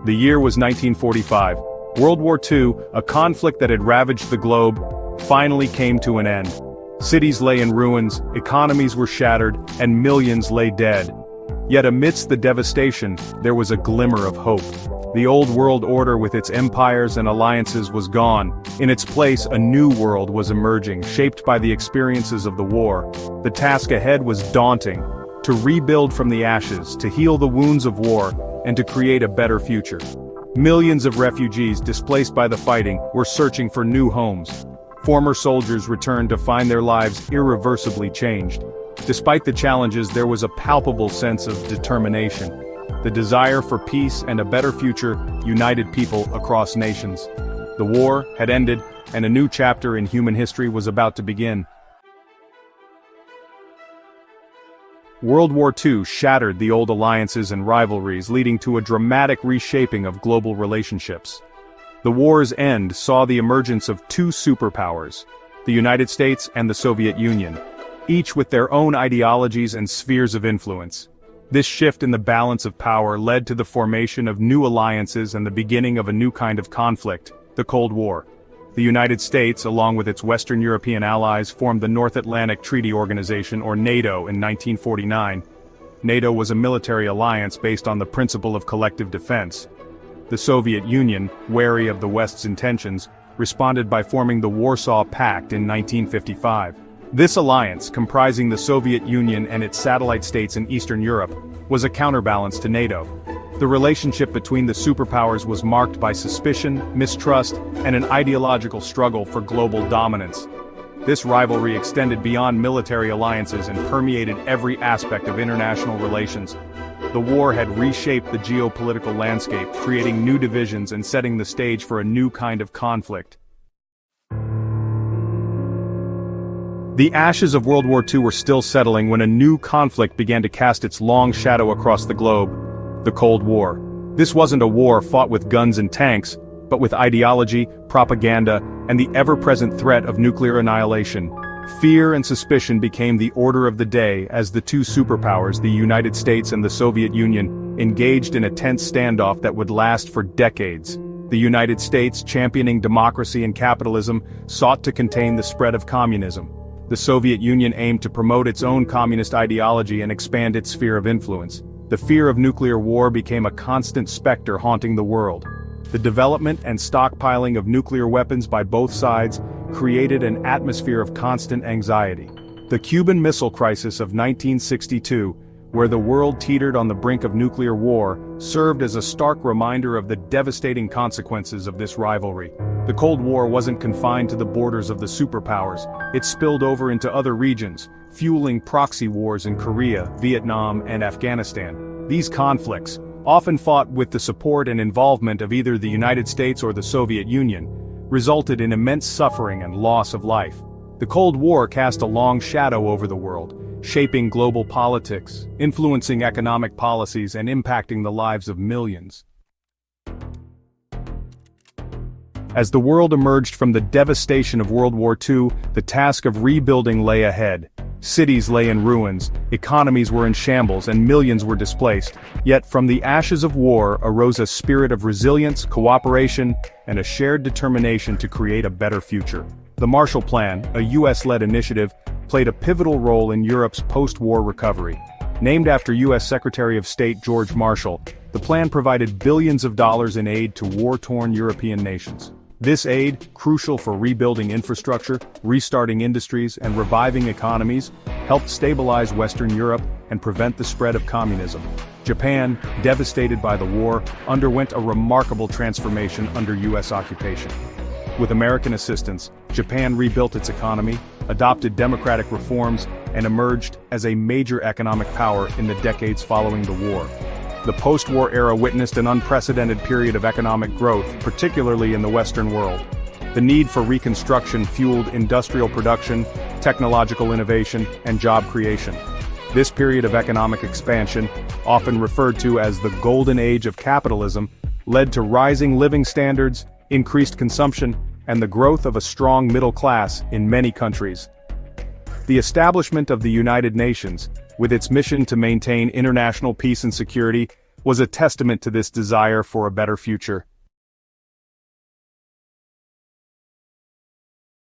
The year was 1945. World War II, a conflict that had ravaged the globe, finally came to an end. Cities lay in ruins, economies were shattered, and millions lay dead. Yet amidst the devastation, there was a glimmer of hope. The old world order with its empires and alliances was gone. In its place, a new world was emerging, shaped by the experiences of the war. The task ahead was daunting: to rebuild from the ashes, to heal the wounds of war, and to create a better future. Millions of refugees displaced by the fighting were searching for new homes. Former soldiers returned to find their lives irreversibly changed. Despite the challenges, there was a palpable sense of determination. The desire for peace and a better future united people across nations. The war had ended, and a new chapter in human history was about to begin. World War II shattered the old alliances and rivalries, leading to a dramatic reshaping of global relationships. The war's end saw the emergence of two superpowers, the United States and the Soviet Union, each with their own ideologies and spheres of influence. This shift in the balance of power led to the formation of new alliances and the beginning of a new kind of conflict, the Cold War. The United States, along with its Western European allies, formed the North Atlantic Treaty Organization, or NATO, in 1949. NATO was a military alliance based on the principle of collective defense. The Soviet Union, wary of the West's intentions, responded by forming the Warsaw Pact in 1955. This alliance, comprising the Soviet Union and its satellite states in Eastern Europe, was a counterbalance to NATO. The relationship between the superpowers was marked by suspicion, mistrust, and an ideological struggle for global dominance. This rivalry extended beyond military alliances and permeated every aspect of international relations. The war had reshaped the geopolitical landscape, creating new divisions and setting the stage for a new kind of conflict. The ashes of World War II were still settling when a new conflict began to cast its long shadow across the globe: the Cold War. This wasn't a war fought with guns and tanks, but with ideology, propaganda, and the ever-present threat of nuclear annihilation. Fear and suspicion became the order of the day as the two superpowers, the United States and the Soviet Union, engaged in a tense standoff that would last for decades. The United States, championing democracy and capitalism, sought to contain the spread of communism. The Soviet Union aimed to promote its own communist ideology and expand its sphere of influence. The fear of nuclear war became a constant specter haunting the world. The development and stockpiling of nuclear weapons by both sides created an atmosphere of constant anxiety. The Cuban Missile Crisis of 1962, where the world teetered on the brink of nuclear war, served as a stark reminder of the devastating consequences of this rivalry. The Cold War wasn't confined to the borders of the superpowers. It spilled over into other regions, fueling proxy wars in Korea, Vietnam, and Afghanistan. These conflicts, often fought with the support and involvement of either the United States or the Soviet Union, resulted in immense suffering and loss of life. The Cold War cast a long shadow over the world, shaping global politics, influencing economic policies, and impacting the lives of millions. As the world emerged from the devastation of World War II, the task of rebuilding lay ahead. Cities lay in ruins, economies were in shambles, and millions were displaced. Yet from the ashes of war arose a spirit of resilience, cooperation, and a shared determination to create a better future. The Marshall Plan, a US-led initiative, played a pivotal role in Europe's post-war recovery. Named after US Secretary of State George Marshall, the plan provided billions of dollars in aid to war-torn European nations. This aid, crucial for rebuilding infrastructure, restarting industries, and reviving economies, helped stabilize Western Europe and prevent the spread of communism. Japan, devastated by the war, underwent a remarkable transformation under US occupation. With American assistance, Japan rebuilt its economy, adopted democratic reforms, and emerged as a major economic power in the decades following the war. The post-war era witnessed an unprecedented period of economic growth, particularly in the Western world. The need for reconstruction fueled industrial production, technological innovation, and job creation. This period of economic expansion, often referred to as the golden age of capitalism, led to rising living standards, increased consumption, and the growth of a strong middle class in many countries. The establishment of the United Nations, with its mission to maintain international peace and security, was a testament to this desire for a better future.